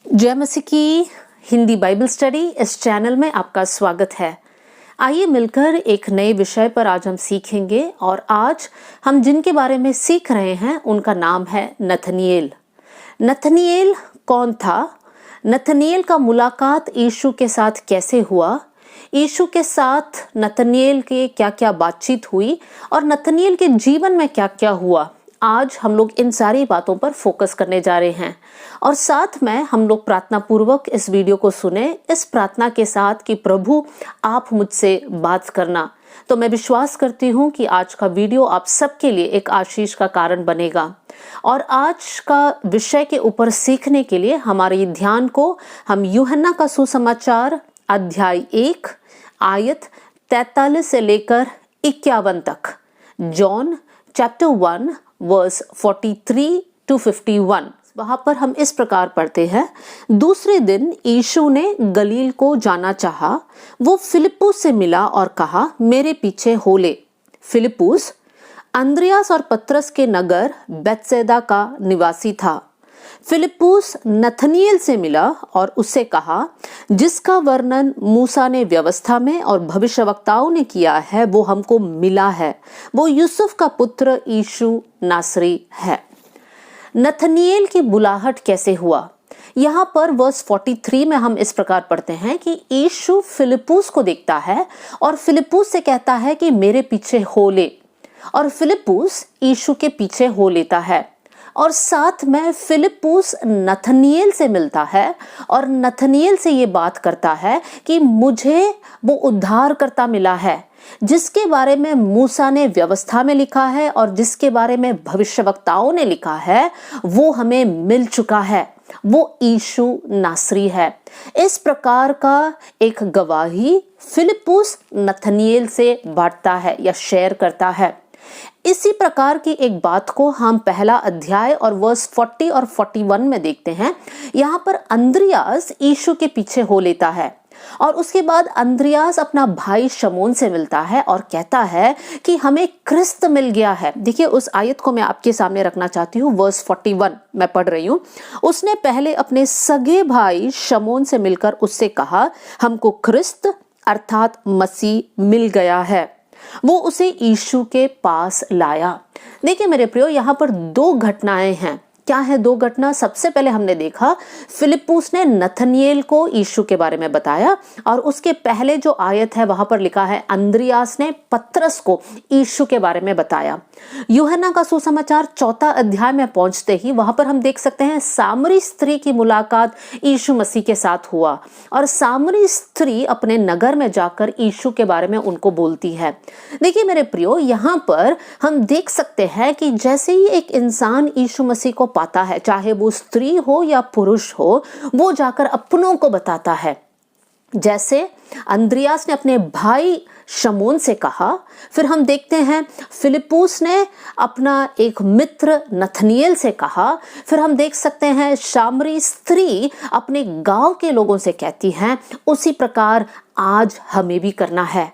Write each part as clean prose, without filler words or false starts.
जय मसीह की हिंदी बाइबल स्टडी इस चैनल में आपका स्वागत है। आइए मिलकर एक नए विषय पर आज हम सीखेंगे और आज हम जिनके बारे में सीख रहे हैं उनका नाम है नथनिएल। नथनिएल कौन था? नथनिएल का मुलाकात यीशु के साथ कैसे हुआ? यीशु के साथ नथनिएल के क्या क्या बातचीत हुई और नथनिएल के जीवन में क्या क्या हुआ, आज हम लोग इन सारी बातों पर फोकस करने जा रहे हैं। और साथ में हम लोग प्रार्थना पूर्वक इस वीडियो को सुने, इस प्रार्थना के साथ कि प्रभु आप मुझसे बात करना। तो मैं विश्वास करती हूँ कि आज का वीडियो आप सबके लिए एक आशीष का कारण बनेगा। और आज का विषय के ऊपर सीखने के लिए हमारे ध्यान को हम यूहन्ना का सुसमाचार अध्याय 1 आयत 43 से लेकर 51 तक, जॉन चैप्टर 1 वर्स 43 to 51, वहां पर हम इस प्रकार पढ़ते हैं। दूसरे दिन यीशु ने गलील को जाना चाहा। वो फिलिप्पुस से मिला और कहा, मेरे पीछे हो ले। फिलिप्पुस अंद्रियास और पतरस के नगर बेतसैदा का निवासी था। फिलिप्पुस नथनिएल से मिला और उससे कहा, जिसका वर्णन मूसा ने व्यवस्था में और भविष्यवक्ताओं ने किया है वो हमको मिला है। वो यूसुफ का पुत्र यीशु नासरी है। नथनिएल की बुलाहट कैसे हुआ? यहाँ पर वर्स 43 में हम इस प्रकार पढ़ते हैं कि यीशु फिलिप्पुस को देखता है और फिलिप्पुस से कहता है कि मेरे पीछे हो ले, और फिलिप्पुस यीशु के पीछे हो लेता है। और साथ में फिलिप्पुस नथनिएल से मिलता है और नथनिएल से ये बात करता है कि मुझे वो उद्धारकर्ता मिला है जिसके बारे में मूसा ने व्यवस्था में लिखा है और जिसके बारे में भविष्यवक्ताओं ने लिखा है, वो हमें मिल चुका है। वो यीशु नासरी है। इस प्रकार का एक गवाही फिलिप्पुस नथनिएल से बांटता है या शेयर करता है। इसी प्रकार की एक बात को हम पहला अध्याय और वर्स 40 और 41 में देखते हैं। यहाँ पर अंद्रियास यीशु के पीछे हो लेता है और उसके बाद अंद्रियास अपना भाई शमौन से मिलता है और कहता है कि हमें क्रिस्त मिल गया है। देखिए, उस आयत को मैं आपके सामने रखना चाहती हूँ। वर्स 41 मैं पढ़ रही हूँ। उसने पहले अपने सगे भाई शमौन से मिलकर उससे कहा, हमको क्रिस्त अर्थात मसीह मिल गया है। वो उसे यीशु के पास लाया। देखिए मेरे प्रियो, यहाँ पर दो घटनाएं हैं। क्या है दो घटना? सबसे पहले हमने देखा फिलिप्पुस ने नथनिएल को यीशु के बारे में बताया और उसके पहले जो आयत है वहां पर लिखा है अंद्रियास ने पतरस को यीशु के बारे में बताया। यूहन्ना का सुसमाचार 4 अध्याय में पहुंचते ही वहां पर हम देख सकते हैं सामरी स्त्री की मुलाकात यीशु मसीह के साथ हुआ और सामरी स्त्री अपने नगर में जाकर यीशु के बारे में उनको बोलती है। देखिए मेरे प्रियो, यहाँ पर हम देख सकते हैं कि जैसे ही एक इंसान यीशु मसीह को पाता है, चाहे वो स्त्री हो या पुरुष हो, वो जाकर अपनों को बताता है। जैसे अंद्रियास ने अपने भाई शमौन से कहा, फिर हम देखते हैं फिलिप्पुस ने अपना एक मित्र नथनिएल से कहा, फिर हम देख सकते हैं सामरी स्त्री अपने गांव के लोगों से कहती हैं। उसी प्रकार आज हमें भी करना है।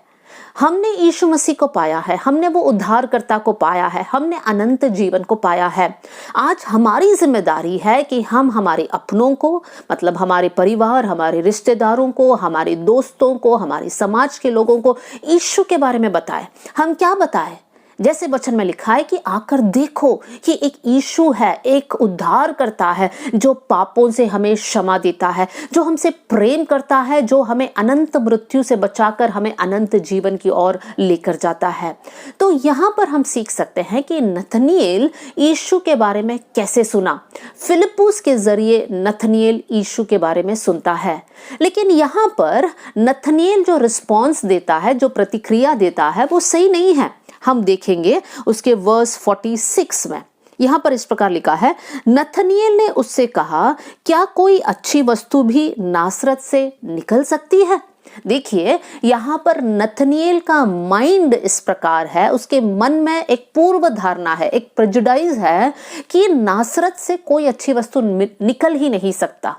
हमने यीशु मसीह को पाया है, हमने वो उद्धारकर्ता को पाया है, हमने अनंत जीवन को पाया है। आज हमारी जिम्मेदारी है कि हम हमारे अपनों को, मतलब हमारे परिवार, हमारे रिश्तेदारों को, हमारे दोस्तों को, हमारे समाज के लोगों को यीशु के बारे में बताएं। हम क्या बताएं? जैसे वचन में लिखा है कि आकर देखो कि एक यीशु है, एक उद्धार करता है जो पापों से हमें क्षमा देता है, जो हमसे प्रेम करता है, जो हमें अनंत मृत्यु से बचाकर हमें अनंत जीवन की ओर लेकर जाता है। तो यहाँ पर हम सीख सकते हैं कि नथनिएल यीशु के बारे में कैसे सुना। फिलिप्पुस के जरिए नथनिएल यीशु के बारे में सुनता है, लेकिन यहाँ पर नथनिएल जो रिस्पॉन्स देता है, जो प्रतिक्रिया देता है, वो सही नहीं है। हम देखेंगे उसके वर्स 46 में। यहाँ पर इस प्रकार लिखा है, नथनिएल ने उससे कहा, क्या कोई अच्छी वस्तु भी नासरत से निकल सकती है? देखिए यहाँ पर नथनिएल का माइंड इस प्रकार है, उसके मन में एक पूर्व धारणा है, एक प्रेजुडाइज है कि नासरत से कोई अच्छी वस्तु निकल ही नहीं सकता।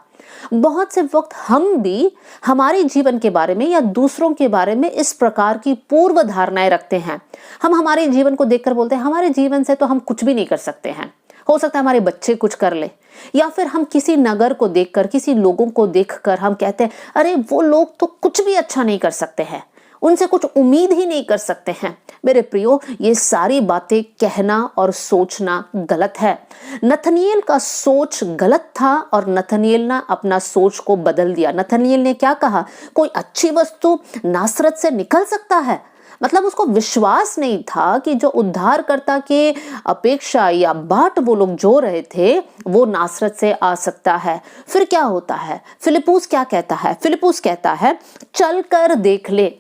बहुत से वक्त हम भी हमारे जीवन के बारे में या दूसरों के बारे में इस प्रकार की पूर्व धारणाएं रखते हैं। हम हमारे जीवन को देखकर बोलते हैं हमारे जीवन से तो हम कुछ भी नहीं कर सकते हैं, हो सकता है हमारे बच्चे कुछ कर ले, या फिर हम किसी नगर को देखकर, किसी लोगों को देखकर हम कहते हैं अरे वो लोग तो कुछ भी अच्छा नहीं कर सकते हैं, उनसे कुछ उम्मीद ही नहीं कर सकते हैं। मेरे प्रियो, ये सारी बातें कहना और सोचना गलत है। नथनिएल का सोच गलत था और नथनिएल ने अपना सोच को बदल दिया। नथनिएल ने क्या कहा, कोई अच्छी वस्तु नासरत से निकल सकता है? मतलब उसको विश्वास नहीं था कि जो उद्धारकर्ता के अपेक्षा या बाट वो लोग जो रहे थे वो नासरत से आ सकता है। फिर क्या होता है, फिलिप्पुस क्या कहता है? फिलिप्पुस कहता है चल कर देख ले।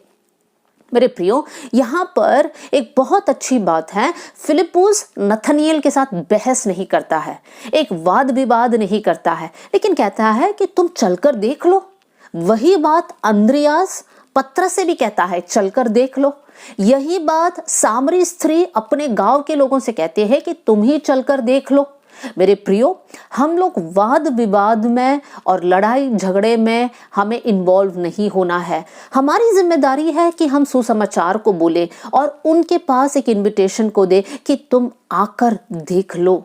मेरे प्रियो, यहाँ पर एक बहुत अच्छी बात है, फिलिप्पुस नथनिएल के साथ बहस नहीं करता है, एक वाद विवाद नहीं करता है, लेकिन कहता है कि तुम चलकर देख लो। वही बात अंद्रियास पत्रस से भी कहता है, चलकर देख लो। यही बात सामरी स्त्री अपने गांव के लोगों से कहते हैं कि तुम ही चलकर देख लो। मेरे प्रियो, हम लोग वाद विवाद में और लड़ाई झगड़े में हमें इन्वॉल्व नहीं होना है। हमारी जिम्मेदारी है कि हम सुसमाचार को बोले और उनके पास एक इनविटेशन को दे कि तुम आकर देख लो।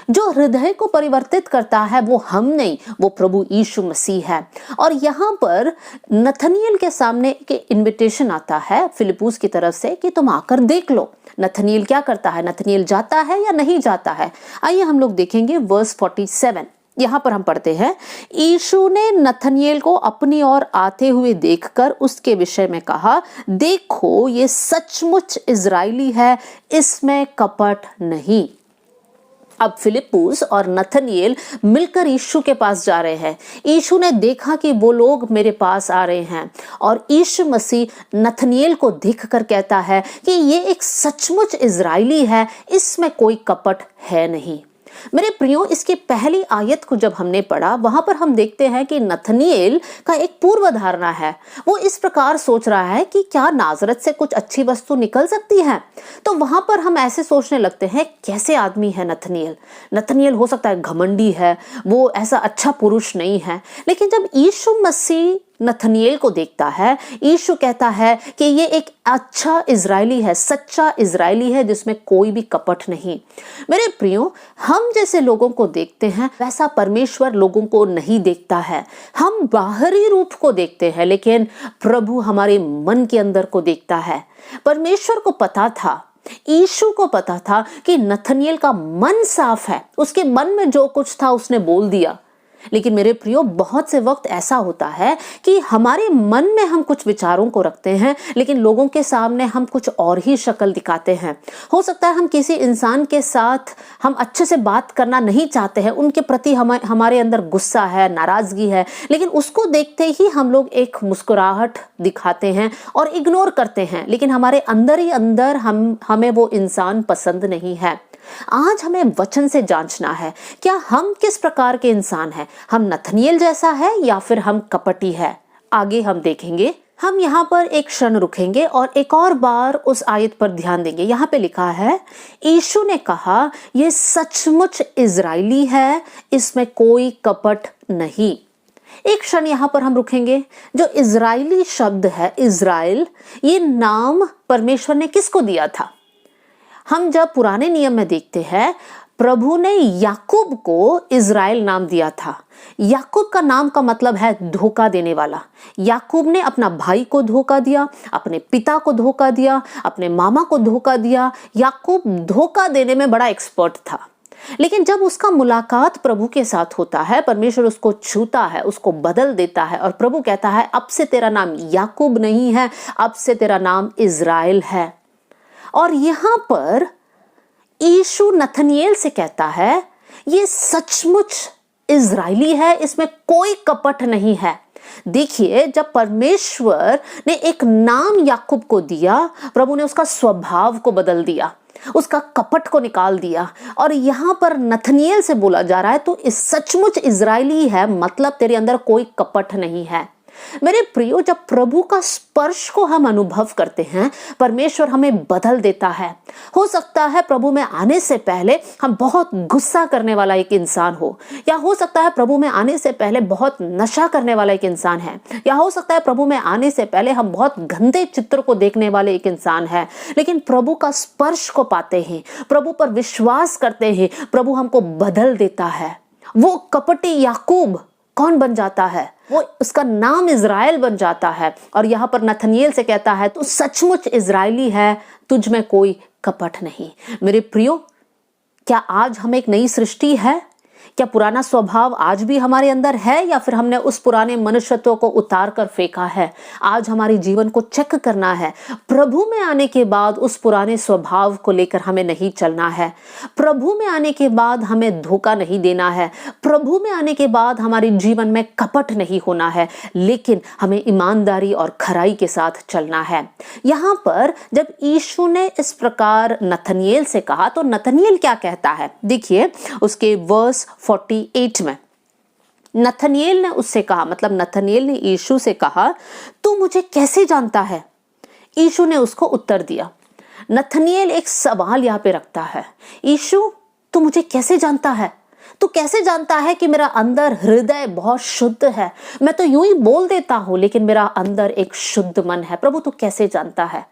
जो हृदय को परिवर्तित करता है वो हम नहीं, वो प्रभु यीशु मसीह है। और यहाँ पर नथनिएल के सामने एक इनविटेशन आता है फिलिप्पुस की तरफ से कि तुम आकर देख लो। नथनिएल क्या करता है? नथनिएल जाता है या नहीं जाता है? आइए हम लोग देखेंगे वर्स 47। यहाँ पर हम पढ़ते हैं, यीशु ने नथनिएल को अपनी ओर आते हुए देखकर उसके विषय में कहा, देखो ये सचमुच इजरायली है, इसमें कपट नहीं। अब फिलिप्पुस और नथनिएल मिलकर यीशु के पास जा रहे हैं। यीशु ने देखा कि वो लोग मेरे पास आ रहे हैं और यीशु मसीह नथनिएल को देखकर कहता है कि ये एक सचमुच इजरायली है, इसमें कोई कपट है नहीं। मेरे प्रियो, इसकी पहली आयत को जब हमने पढ़ा वहां पर हम देखते हैं कि नथनिएल का एक पूर्व धारणा है। वो इस प्रकार सोच रहा है कि क्या नाजरत से कुछ अच्छी वस्तु निकल सकती है। तो वहां पर हम ऐसे सोचने लगते हैं, कैसे आदमी है नथनिएल? नथनिएल हो सकता है घमंडी है, वो ऐसा अच्छा पुरुष नहीं है। लेकिन जब यीशु मसीह नथनिएल को देखता है, यीशु कहता है कि ये एक अच्छा इजरायली है, सच्चा इजरायली है जिसमें कोई भी कपट नहीं। मेरे प्रियो, हम जैसे लोगों को देखते हैं वैसा परमेश्वर लोगों को नहीं देखता है। हम बाहरी रूप को देखते हैं, लेकिन प्रभु हमारे मन के अंदर को देखता है। परमेश्वर को पता था, यीशु को पता था कि नथनिएल का मन साफ है, उसके मन में जो कुछ था उसने बोल दिया। लेकिन मेरे प्रियो, बहुत से वक्त ऐसा होता है कि हमारे मन में हम कुछ विचारों को रखते हैं, लेकिन लोगों के सामने हम कुछ और ही शक्ल दिखाते हैं। हो सकता है हम किसी इंसान के साथ हम अच्छे से बात करना नहीं चाहते हैं, उनके प्रति हमारे अंदर गुस्सा है, नाराजगी है, लेकिन उसको देखते ही हम लोग एक मुस्कुराहट दिखाते हैं और इग्नोर करते हैं, लेकिन हमारे अंदर ही अंदर हमें वो इंसान पसंद नहीं है। आज हमें वचन से जांचना है, क्या हम किस प्रकार के इंसान हैं? हम नथनिएल जैसा है या फिर हम कपटी है? आगे हम देखेंगे। हम यहाँ पर एक क्षण रुकेंगे और एक और बार उस आयत पर ध्यान देंगे। यहाँ पे लिखा है, यीशु ने कहा ये सचमुच इजरायली है, इसमें कोई कपट नहीं। एक क्षण यहाँ पर हम रुकेंगे। जो इजरायली शब्द है, इजराइल, ये नाम परमेश्वर ने किसको दिया था? हम जब पुराने नियम में देखते हैं, प्रभु ने याकूब को इजराइल नाम दिया था। याकूब का नाम का मतलब है धोखा देने वाला। याकूब ने अपना भाई को धोखा दिया, अपने पिता को धोखा दिया, अपने मामा को धोखा दिया। याकूब धोखा देने में बड़ा एक्सपर्ट था। लेकिन जब उसका मुलाकात प्रभु के साथ होता है, परमेश्वर उसको छूता है, उसको बदल देता है और प्रभु कहता है अब से तेरा नाम याकूब नहीं है, अब से तेरा नाम इजराइल है। और यहां पर यीशु नथनिएल से कहता है ये सचमुच इजरायली है, इसमें कोई कपट नहीं है। देखिए, जब परमेश्वर ने एक नाम याकूब को दिया, प्रभु ने उसका स्वभाव को बदल दिया, उसका कपट को निकाल दिया। और यहां पर नथनिएल से बोला जा रहा है तो इस सचमुच इजरायली है, मतलब तेरे अंदर कोई कपट नहीं है। मेरे प्रियो, जब प्रभु का स्पर्श को हम अनुभव करते हैं, परमेश्वर हमें बदल देता है। हो सकता है प्रभु में आने से पहले हम बहुत गुस्सा करने वाला एक इंसान हो, या हो सकता है प्रभु में आने से पहले बहुत नशा करने वाला एक इंसान है, या हो सकता है प्रभु में आने से पहले हम बहुत गंदे चित्र को देखने वाले एक इंसान है। लेकिन प्रभु का स्पर्श को पाते हैं, प्रभु पर विश्वास करते हैं, प्रभु हमको बदल देता है। वो कपटी याकूब कौन बन जाता है? वो उसका नाम इज़राइल बन जाता है। और यहाँ पर नथनिएल से कहता है, तू सचमुच इज़राइली है, तुझ में कोई कपट नहीं। मेरे प्रियो, क्या आज हम एक नई सृष्टि है? क्या पुराना स्वभाव आज भी हमारे अंदर है, या फिर हमने उस पुराने मनुष्यत्व को उतार कर फेंका है? आज हमारे जीवन को चेक करना है। प्रभु में आने के बाद उस पुराने स्वभाव को लेकर हमें नहीं चलना है। प्रभु में आने के बाद हमें धोखा नहीं देना है। प्रभु में आने के बाद हमारे जीवन में कपट नहीं होना है, लेकिन हमें ईमानदारी और खराई के साथ चलना है। यहाँ पर जब यीशु ने इस प्रकार नथनिएल से कहा, तो नथनिएल क्या कहता है? देखिए उसके वर्स 48 में नथनिएल ने उससे कहा, मतलब नथनिएल ने यीशु से कहा, तू मुझे कैसे जानता है? यीशु ने उसको उत्तर दिया। नथनिएल एक सवाल यहाँ पे रखता है, यीशु तू मुझे कैसे जानता है? तू कैसे जानता है कि मेरा अंदर हृदय बहुत शुद्ध है? मैं तो यूं ही बोल देता हूं, लेकिन मेरा अंदर एक शुद्ध मन है। प्रभु तू कैसे जानता है?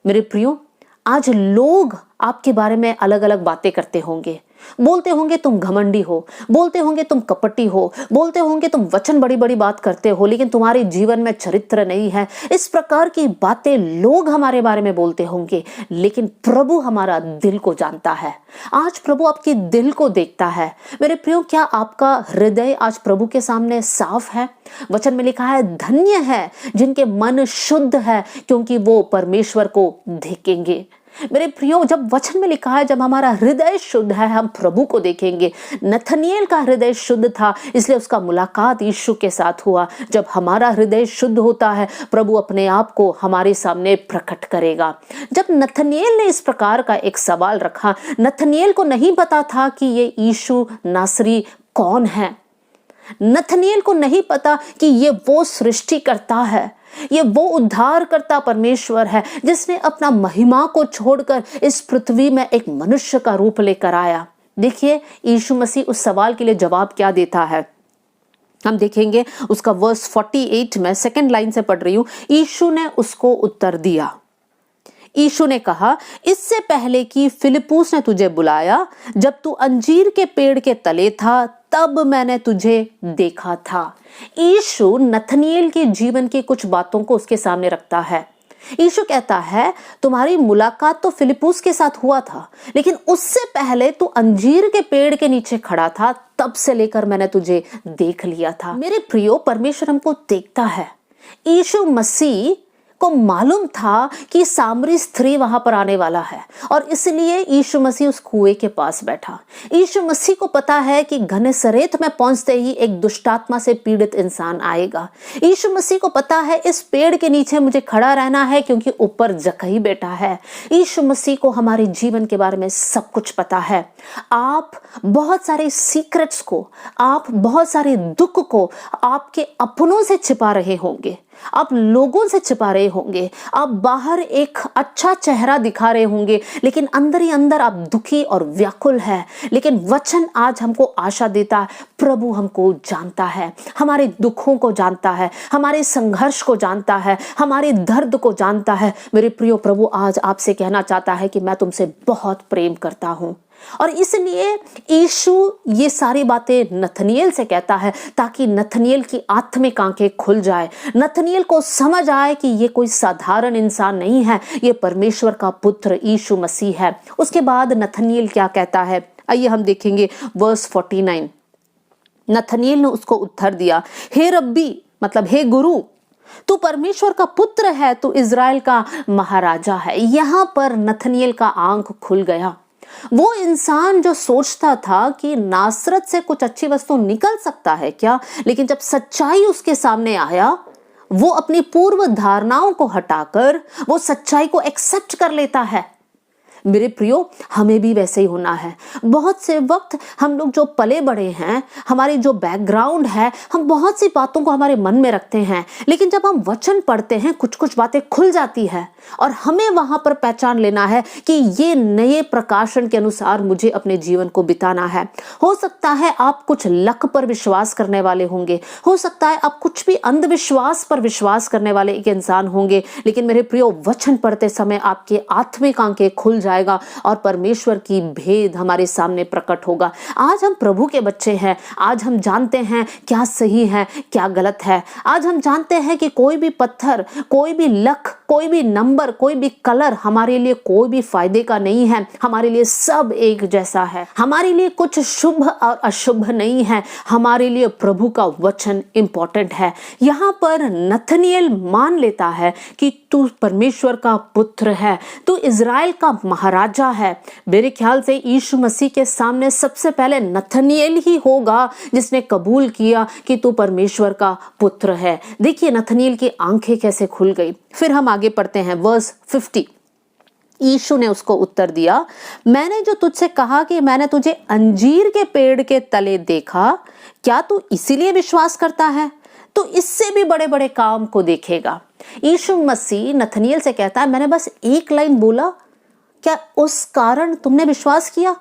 मेरे प्रियो, आज लोग आपके बारे में अलग अलग बातें करते होंगे। बोलते होंगे तुम घमंडी हो, बोलते होंगे तुम कपटी हो, बोलते होंगे तुम वचन बड़ी बड़ी बात करते हो, लेकिन तुम्हारे जीवन में चरित्र नहीं है। इस प्रकार की बातें लोग हमारे बारे में बोलते होंगे, लेकिन प्रभु हमारा दिल को जानता है। आज प्रभु आपके दिल को देखता है। मेरे प्रियो, क्या आपका हृदय आज प्रभु के सामने साफ है? वचन में लिखा है, धन्य है जिनके मन शुद्ध है, क्योंकि वो परमेश्वर को देखेंगे। मेरे प्रियो, जब वचन में लिखा है जब हमारा हृदय शुद्ध है, हम प्रभु को देखेंगे। नथनिएल का हृदय शुद्ध था, इसलिए उसका मुलाकात यीशु के साथ हुआ। जब हमारा हृदय शुद्ध होता है, प्रभु अपने आप को हमारे सामने प्रकट करेगा। जब नथनिएल ने इस प्रकार का एक सवाल रखा, नथनिएल को नहीं पता था कि ये यीशु नासरी कौन है। नथनिएल को नहीं पता कि ये वो सृष्टिकर्ता है, ये वो उद्धार करता परमेश्वर है, जिसने अपना महिमा को छोड़कर इस पृथ्वी में एक मनुष्य का रूप लेकर आया। देखिए यीशु मसीह उस सवाल के लिए जवाब क्या देता है, हम देखेंगे उसका वर्स 48 में, सेकंड लाइन से पढ़ रही हूं। यीशु ने उसको उत्तर दिया, यीशु ने कहा, इससे पहले कि फिलिप्पुस ने तुझे बुलाया, जब तू अंजीर के पेड़ के तले था, तब मैंने तुझे देखा था। यीशु नथनिएल के जीवन की कुछ बातों को उसके सामने रखता है। यीशु कहता है, तुम्हारी मुलाकात तो फिलिप्पुस के साथ हुआ था, लेकिन उससे पहले तू अंजीर के पेड़ के नीचे खड़ा था, तब से लेकर मैंने तुझे देख लिया था। मेरे प्रियो, परमेश्वर हमको देखता है। यीशु मसीह को मालूम था कि सामरी स्त्री वहां पर आने वाला है, और इसलिए यीशु मसीह उस कुएं के पास बैठा। यीशु मसीह को पता है कि घनेसरेत में पहुंचते ही एक दुष्टात्मा से पीड़ित इंसान आएगा। यीशु मसीह को पता है इस पेड़ के नीचे मुझे खड़ा रहना है, क्योंकि ऊपर जक्कई बैठा है। यीशु मसीह को हमारे जीवन के बारे में सब कुछ पता है। आप बहुत सारे सीक्रेट्स को, आप बहुत सारे दुख को आपके अपनों से छिपा रहे होंगे, आप लोगों से छिपा रहे होंगे, आप बाहर एक अच्छा चेहरा दिखा रहे होंगे, लेकिन अंदर ही अंदर आप दुखी और व्याकुल है। लेकिन वचन आज हमको आशा देता है, प्रभु हमको जानता है, हमारे दुखों को जानता है, हमारे संघर्ष को जानता है, हमारे दर्द को जानता है। मेरे प्रियो, प्रभु आज आपसे कहना चाहता है कि मैं तुमसे बहुत प्रेम करता हूं, और इसलिए यीशु ये सारी बातें नथनिएल से कहता है, ताकि नथनिएल की आत्मिक आंखें खुल जाए, नथनिएल को समझ आए कि ये कोई साधारण इंसान नहीं है, ये परमेश्वर का पुत्र यीशु मसीह है। उसके बाद नथनिएल क्या कहता है, आइए हम देखेंगे वर्स 49। नथनिएल ने उसको उत्तर दिया, हे रब्बी, मतलब हे गुरु, तू परमेश्वर का पुत्र है, तू इज़राइल का महाराजा है। यहां पर नथनिएल का आंख खुल गया। वो इंसान जो सोचता था कि नासरत से कुछ अच्छी वस्तु निकल सकता है क्या, लेकिन जब सच्चाई उसके सामने आया, वो अपनी पूर्व धारणाओं को हटाकर वो सच्चाई को एक्सेप्ट कर लेता है। मेरे प्रियो, हमें भी वैसे ही होना है। बहुत से वक्त हम लोग जो पले बड़े हैं, हमारी जो बैकग्राउंड है, हम बहुत सी बातों को हमारे मन में रखते हैं, लेकिन जब हम वचन पढ़ते हैं कुछ कुछ बातें खुल जाती है और हमें वहां पर पहचान लेना है कि ये नए प्रकाशन के अनुसार मुझे अपने जीवन को बिताना है। हो सकता है आप कुछ लक पर विश्वास करने वाले होंगे, हो सकता है आप कुछ भी अंधविश्वास पर विश्वास करने वाले एक इंसान होंगे, लेकिन मेरे प्रियो, वचन पढ़ते समय आपके आत्मिक आंखें खुल जाएगा और परमेश्वर की भेद हमारे सामने प्रकट होगा। आज हम प्रभु के बच्चे हैं, आज हम जानते हैं क्या सही है क्या गलत है। आज हम जानते हैं कि कोई भी पत्थर, कोई भी लक, कोई भी नंबर, कोई भी कलर हमारे लिए कोई भी फायदे का नहीं है। हमारे लिए सब एक जैसा है। हमारे लिए कुछ शुभ और अशुभ नहीं है। हमारे लिए प्रभु का वचन इंपॉर्टेंट है। यहाँ पर नथनिएल मान लेता है कि तू परमेश्वर का पुत्र है, तू इज़राइल का महाराजा है। मेरे ख्याल से यीशु मसीह के सामने सबसे पहले नथनिएल ही होगा जिसने कबूल किया कि तू परमेश्वर का पुत्र है। देखिए नथनिएल की आंखें कैसे खुल गई। फिर हम आगे पढ़ते हैं वर्स 50। यीशु ने उसको उत्तर दिया, मैंने जो तुझसे कहा कि मैंने तुझे अंजीर के पेड़ के तले देखा, क्या तू इसीलिए विश्वास करता है? तो इससे भी बड़े बड़े काम को देखेगा। यीशु मसीह नथनिएल से कहता है, मैंने बस एक लाइन बोला, क्या उस कारण तुमने विश्वास किया?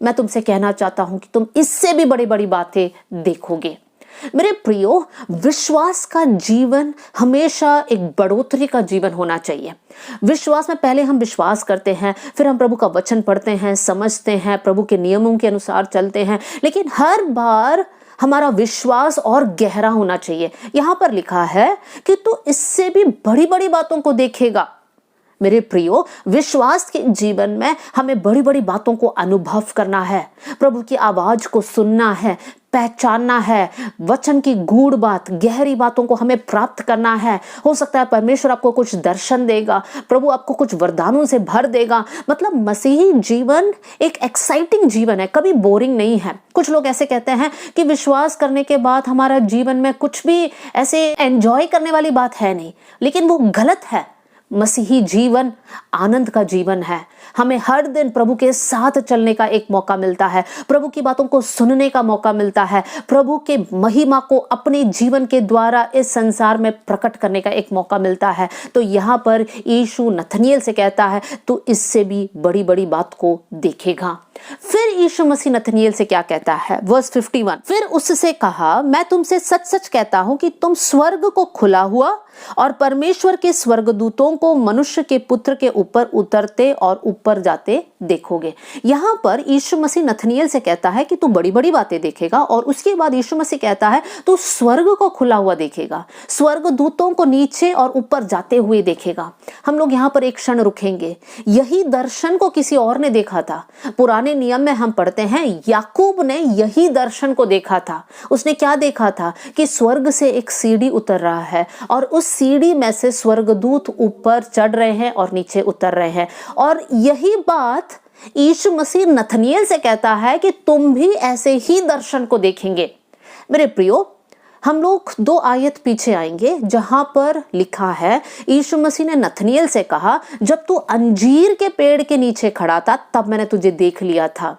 मैं तुमसे कहना चाहता हूं कि तुम इससे भी बड़ी बड़ी बातें देखोगे। मेरे प्रियो, विश्वास का जीवन हमेशा एक बढ़ोतरी का जीवन होना चाहिए। विश्वास में पहले हम विश्वास करते हैं, फिर हम प्रभु का वचन पढ़ते हैं, समझते हैं, प्रभु के नियमों के अनुसार चलते हैं, लेकिन हर बार हमारा विश्वास और गहरा होना चाहिए। यहां पर लिखा है कि तू इससे भी बड़ी बड़ी बातों को देखेगा। मेरे प्रियो, विश्वास के जीवन में हमें बड़ी बड़ी बातों को अनुभव करना है, प्रभु की आवाज को सुनना है, पहचानना है, वचन की गूढ़ बात, गहरी बातों को हमें प्राप्त करना है। हो सकता है परमेश्वर आपको कुछ दर्शन देगा, प्रभु आपको कुछ वरदानों से भर देगा। मतलब मसीही जीवन एक एक्साइटिंग जीवन है, कभी बोरिंग नहीं है। कुछ लोग ऐसे कहते हैं कि विश्वास करने के बाद हमारा जीवन में कुछ भी ऐसे एंजॉय करने वाली बात है नहीं, लेकिन वो गलत है। मसीही जीवन आनंद का जीवन है। हमें हर दिन प्रभु के साथ चलने का एक मौका मिलता है, प्रभु की बातों को सुनने का मौका मिलता है, प्रभु के महिमा को अपने जीवन के द्वारा इस संसार में प्रकट करने का एक मौका मिलता है। तो यहाँ पर यीशु नथनिएल से कहता है, तू इससे भी बड़ी बड़ी बात को देखेगा। फिर यीशु मसीह नथनिएल से क्या कहता है, वर्स 51, फिर उससे कहा, मैं तुमसे सच सच कहता हूं कि तुम स्वर्ग को खुला हुआ और परमेश्वर के स्वर्गदूतों को मनुष्य के पुत्र के ऊपर उतरते और ऊपर जाते देखोगे। यहाँ पर यीशु मसीह नथनिएल से कहता है कि तू बड़ी बड़ी बातें देखेगा, और उसके बाद यीशु मसीह कहता है तू स्वर्ग को खुला हुआ देखेगा, स्वर्गदूतों को नीचे और ऊपर जाते हुए देखेगा। हम लोग यहाँ पर एक क्षण रुकेंगे। यही दर्शन को किसी और ने देखा था। पुराने नियम में हम पढ़ते हैं याकूब ने यही दर्शन को देखा था। उसने क्या देखा था कि स्वर्ग से एक सीढ़ी उतर रहा है और उस सीढ़ी में से स्वर्गदूत ऊपर चढ़ रहे हैं और नीचे उतर रहे हैं। और यही बात यीशु मसीह नथनिएल से कहता है कि तुम भी ऐसे ही दर्शन को देखेंगे। मेरे प्रियो, हम लोग 2 आयत पीछे आएंगे जहां पर लिखा है, यीशु मसीह ने नथनिएल से कहा, जब तू अंजीर के पेड़ के नीचे खड़ा था तब मैंने तुझे देख लिया था।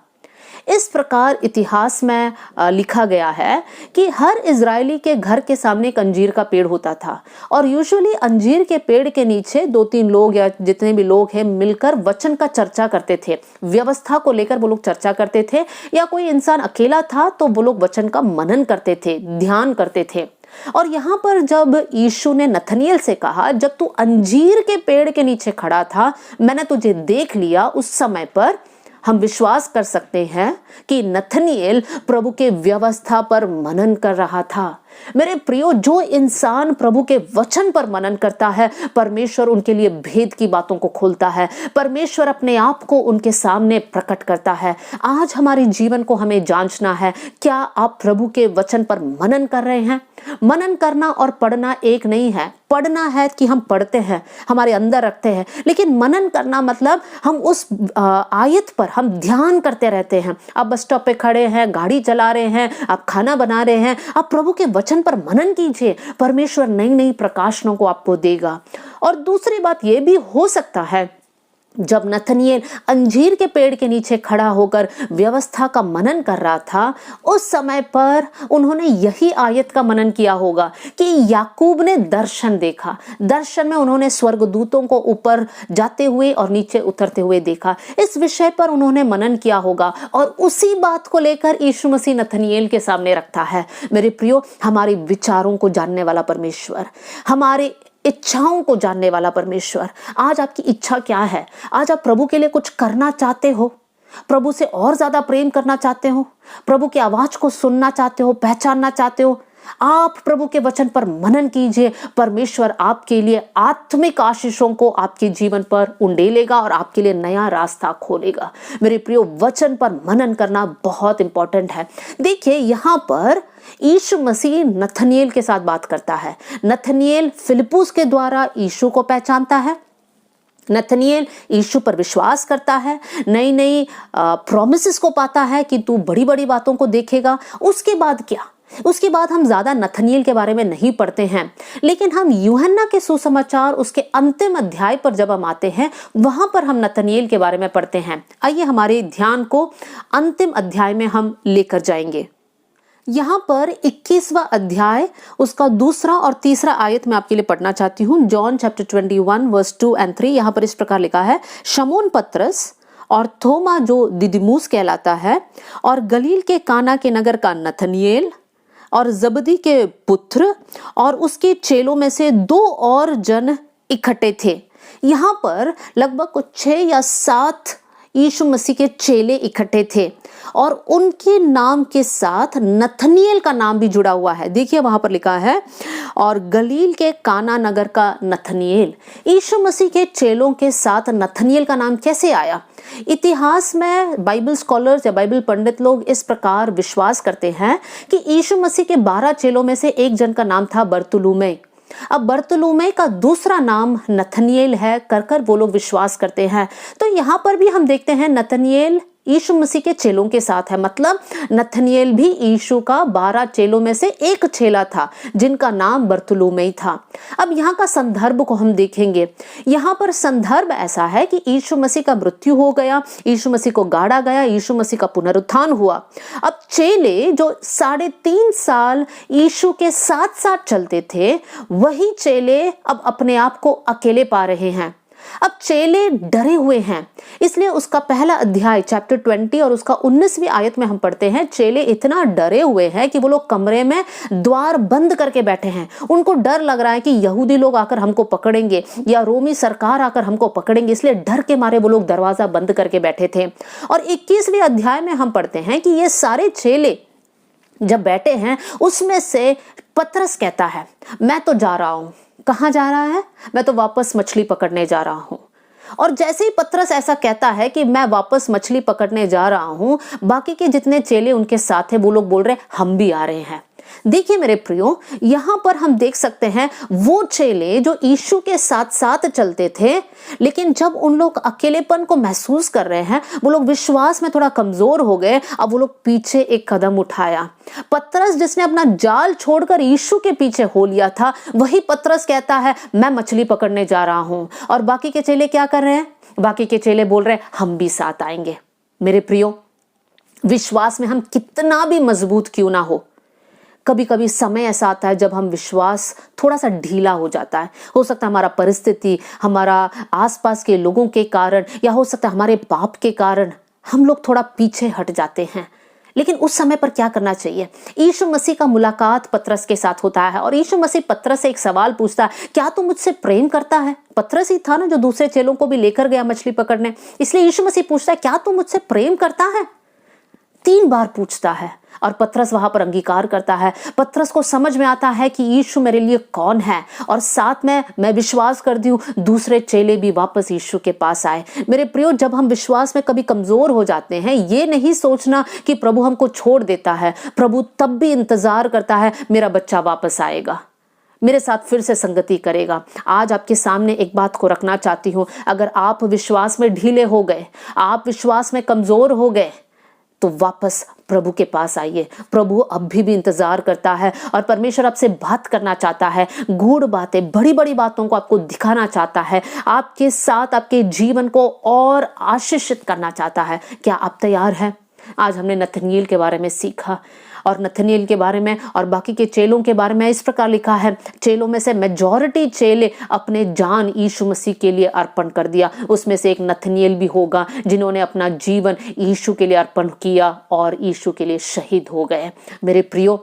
इस प्रकार इतिहास में लिखा गया है कि हर इजरायली के घर के सामने एक अंजीर का पेड़ होता था, और यूजुअली अंजीर के पेड़ के नीचे 2-3 लोग या जितने भी लोग हैं मिलकर वचन का चर्चा करते थे। व्यवस्था को लेकर वो लोग चर्चा करते थे, या कोई इंसान अकेला था तो वो लोग वचन का मनन करते थे, ध्यान करते थे। और यहाँ पर जब यीशु ने नथनिएल से कहा, जब तू अंजीर के पेड़ के नीचे खड़ा था मैंने तुझे देख लिया, उस समय पर हम विश्वास कर सकते हैं कि नथनिएल प्रभु के व्यवस्था पर मनन कर रहा था। मेरे प्रियो, जो इंसान प्रभु के वचन पर मनन करता है, परमेश्वर उनके लिए भेद की बातों को खोलता है, परमेश्वर अपने आप को उनके सामने प्रकट करता है। आज हमारे जीवन को हमें जांचना है, क्या आप प्रभु के वचन पर मनन कर रहे हैं? मनन करना और पढ़ना एक नहीं है। पढ़ना है कि हम पढ़ते हैं, हमारे अंदर रखते हैं, लेकिन मनन करना मतलब हम उस आयत पर हम ध्यान करते रहते हैं। आप बस स्टॉप पे खड़े हैं, गाड़ी चला रहे हैं, आप खाना बना रहे हैं, आप प्रभु के वचन पर मनन कीजिए। परमेश्वर नई नई प्रकाशनों को आपको देगा। और दूसरी बात यह भी हो सकता है जब नथनिएल अंजीर के पेड़ के नीचे खड़ा होकर व्यवस्था का मनन कर रहा था, उस समय पर उन्होंने यही आयत का मनन किया होगा कि याकूब ने दर्शन देखा। दर्शन में उन्होंने स्वर्गदूतों को ऊपर जाते हुए और नीचे उतरते हुए देखा। इस विषय पर उन्होंने मनन किया होगा और उसी बात को लेकर यीशु मसीह नथनिएल के सामने रखता है। मेरे प्रियो, हमारे विचारों को जानने वाला परमेश्वर, हमारे इच्छाओं को जानने वाला परमेश्वर, आज आपकी इच्छा क्या है? आज आप प्रभु के लिए कुछ करना चाहते हो? प्रभु से और ज्यादा प्रेम करना चाहते हो? प्रभु की आवाज को सुनना चाहते हो, पहचानना चाहते हो? आप प्रभु के वचन पर मनन कीजिए। परमेश्वर आपके लिए आत्मिक आशीषों को आपके जीवन पर उंडेलेगा और आपके लिए नया रास्ता खोलेगा। मेरे प्रियो, वचन पर मनन करना बहुत इंपॉर्टेंट है। देखिए, यहाँ पर यीशु मसीह नथनिएल के साथ बात करता है। नथनिएल फिलिप्पुस के द्वारा यीशु को पहचानता है। नथनिएल यीशु पर विश्वास करता है, नई नई प्रॉमिसेस को पाता है कि तू बड़ी बड़ी बातों को देखेगा। उसके बाद क्या? उसके बाद हम ज्यादा नथनिएल के बारे में नहीं पढ़ते हैं, लेकिन हम यूहन्ना के सुसमाचार उसके अंतिम अध्याय पर जब हम आते हैं, वहां पर हम नथनिएल के बारे में पढ़ते हैं। आइए हमारे ध्यान को अंतिम अध्याय में हम लेकर जाएंगे। यहाँ पर 21वां अध्याय उसका दूसरा और तीसरा आयत मैं आपके लिए पढ़ना चाहती हूँ। जॉन चैप्टर 21 वर्स 2 और 3। यहाँ पर इस प्रकार लिखा है, शमौन पतरस और थोमा जो दिदिमुस कहलाता है, और गलील के काना के नगर का नथनिएल, और जबदी के पुत्र और उसके चेलों में से 2 और जन इकट्ठे थे। यहाँ पर लगभग कुछ 6 या 7 यीशु मसीह के चेले इकट्ठे थे और उनके नाम के साथ नथनिएल का नाम भी जुड़ा हुआ है। देखिए वहां पर लिखा है, और गलील के काना नगर का नथनिएल। यीशु मसीह के चेलों के साथ नथनिएल का नाम कैसे आया? इतिहास में बाइबल स्कॉलर्स या बाइबल पंडित लोग इस प्रकार विश्वास करते हैं कि यीशु मसीह के 12 चेलों में से एक जन का नाम था बरतुलुमै। अब बरतुलुमै का दूसरा नाम नथनिएल है कर वो लोग विश्वास करते हैं। तो यहाँ पर भी हम देखते हैं नथनिएल यीशु मसीह के चेलों के साथ है, मतलब नथनिएल भी यीशु का 12 चेलों में से एक चेला था जिनका नाम बरतुलुमै था। अब यहाँ का संदर्भ को हम देखेंगे। यहाँ पर संदर्भ ऐसा है कि यीशु मसीह का मृत्यु हो गया, यीशु मसीह को गाड़ा गया, यीशु मसीह का पुनरुत्थान हुआ। अब चेले जो 3.5 साल यीशु के साथ साथ चलते थे, वही चेले अब अपने आप को अकेले पा रहे हैं। अब चेले डरे हुए हैं, इसलिए उसका पहला अध्याय चैप्टर 20 और उसका 19वीं आयत में हम पढ़ते हैं, चेले इतना डरे हुए हैं कि वो लोग कमरे में द्वार बंद करके बैठे हैं। उनको डर लग रहा है कि यहूदी लोग आकर हमको पकड़ेंगे या रोमी सरकार आकर हमको पकड़ेंगे, इसलिए डर के मारे वो लोग दरवाजा बंद करके बैठे थे। और 21वें अध्याय में हम पढ़ते हैं कि ये सारे चेले जब बैठे हैं, उसमें से पतरस कहता है, मैं तो जा रहा हूं। कहाँ जा रहा है? मैं तो वापस मछली पकड़ने जा रहा हूं। और जैसे ही पतरस ऐसा कहता है कि मैं वापस मछली पकड़ने जा रहा हूं, बाकी के जितने चेले उनके साथ है वो लोग बोल रहे हैं, हम भी आ रहे हैं। देखिए मेरे प्रियो, यहाँ पर हम देख सकते हैं वो चेले जो यीशु के साथ साथ चलते थे, लेकिन जब उन लोग अकेलेपन को महसूस कर रहे हैं, वो लोग विश्वास में थोड़ा कमजोर हो गए, अब वो लोग पीछे एक कदम उठाया। पतरस जिसने अपना जाल छोड़कर यीशु के पीछे हो लिया था, वही पतरस कहता है, मैं मछली पकड़ने जा रहा हूं। और बाकी के चेले क्या कर रहे हैं? बाकी के चेले बोल रहे हैं, हम भी साथ आएंगे। मेरे प्रियो, विश्वास में हम कितना भी मजबूत क्यों ना कभी कभी समय ऐसा आता है जब हम विश्वास थोड़ा सा ढीला हो जाता है। हो सकता है हमारा परिस्थिति, हमारा आसपास के लोगों के कारण, या हो सकता है हमारे पाप के कारण हम लोग थोड़ा पीछे हट जाते हैं। लेकिन उस समय पर क्या करना चाहिए? यीशु मसीह का मुलाकात पतरस के साथ होता है और यीशु मसीह पतरस से एक सवाल पूछता है, क्या तू मुझसे प्रेम करता है? पतरस ही था ना जो दूसरे चेलों को भी लेकर गया मछली पकड़ने, इसलिए यीशु मसीह पूछता है, क्या तू मुझसे प्रेम करता है? 3 बार पूछता है और पतरस वहां पर अंगीकार करता है। पतरस को समझ में आता है कि यीशु मेरे लिए कौन है, और साथ में मैं विश्वास करती हूँ दूसरे चेले भी वापस यीशु के पास आए। मेरे प्रियो, जब हम विश्वास में कभी कमजोर हो जाते हैं, ये नहीं सोचना कि प्रभु हमको छोड़ देता है। प्रभु तब भी इंतजार करता है, मेरा बच्चा वापस आएगा, मेरे साथ फिर से संगति करेगा। आज आपके सामने एक बात को रखना चाहती हूँ, अगर आप विश्वास में ढीले हो गए, आप विश्वास में कमजोर हो गए, तो वापस प्रभु के पास आइए। प्रभु अभी भी इंतजार करता है और परमेश्वर आपसे बात करना चाहता है, गूढ़ बातें, बड़ी बड़ी बातों को आपको दिखाना चाहता है, आपके साथ आपके जीवन को और आशीषित करना चाहता है। क्या आप तैयार हैं? आज हमने नथनीएल के बारे में सीखा और नथनीएल के बारे में और बाकी के चेलों के बारे में इस प्रकार लिखा है, चेलों में से मेजॉरिटी चेले अपने जान यीशु मसीह के लिए अर्पण कर दिया। उसमें से एक नथनीएल भी होगा जिन्होंने अपना जीवन यीशु के लिए अर्पण किया और यीशु के लिए शहीद हो गए। मेरे प्रियो,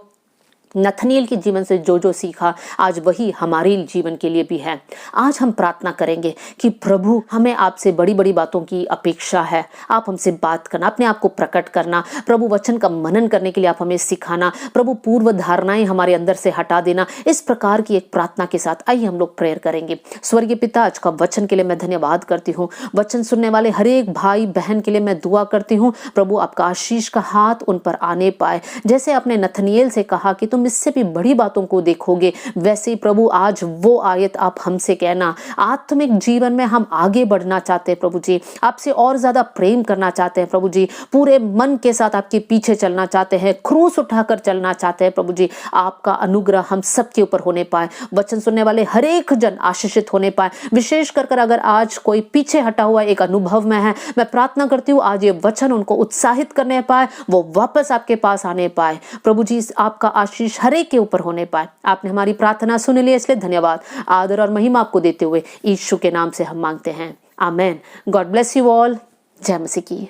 नथनीएल के जीवन से जो जो सीखा आज वही हमारे जीवन के लिए भी है। आज हम प्रार्थना करेंगे कि प्रभु, हमें आपसे बड़ी बड़ी बातों की अपेक्षा है। आप हमसे बात करना, अपने आप को प्रकट करना, प्रभु वचन का मनन करने के लिए आप हमें सिखाना, प्रभु पूर्व धारणाएं हमारे अंदर से हटा देना। इस प्रकार की एक प्रार्थना के साथ आइए हम लोग प्रेयर करेंगे। स्वर्गीय पिता, आज का वचन के लिए मैं धन्यवाद करती हूँ। वचन सुनने वाले हर एक भाई बहन के लिए मैं दुआ करती हूँ, प्रभु आपका आशीष का हाथ उन पर आने पाए। जैसे आपने नथनीएल से कहा कि तुम इससे भी बड़ी बातों को देखोगे, वैसे ही प्रभु आज वो आयत आप हमसे कहना। आत्मिक जीवन में हम आगे बढ़ना चाहते हैं प्रभु जी, आपसे और ज्यादा प्रेम करना चाहते हैं प्रभु जी, पूरे मन के साथ आपके पीछे चलना चाहते हैं, क्रूस उठाकर चलना चाहते हैं प्रभु जी। आपका अनुग्रह हम सबके ऊपर होने पाए, वचन सुनने वाले हर एक जन आशीषित होने पाए। विशेष कर अगर आज कोई पीछे हटा हुआ एक अनुभव में है, मैं प्रार्थना करती हूँ आज ये वचन उनको उत्साहित करने पाए, वो वापस आपके पास आने पाए प्रभु जी। आपका आशीष हर एक के ऊपर होने पाए। आपने हमारी प्रार्थना सुन ली, इसलिए धन्यवाद। आदर और महिमा आपको देते हुए यीशु के नाम से हम मांगते हैं, amen. God bless you all. जय मसीह की।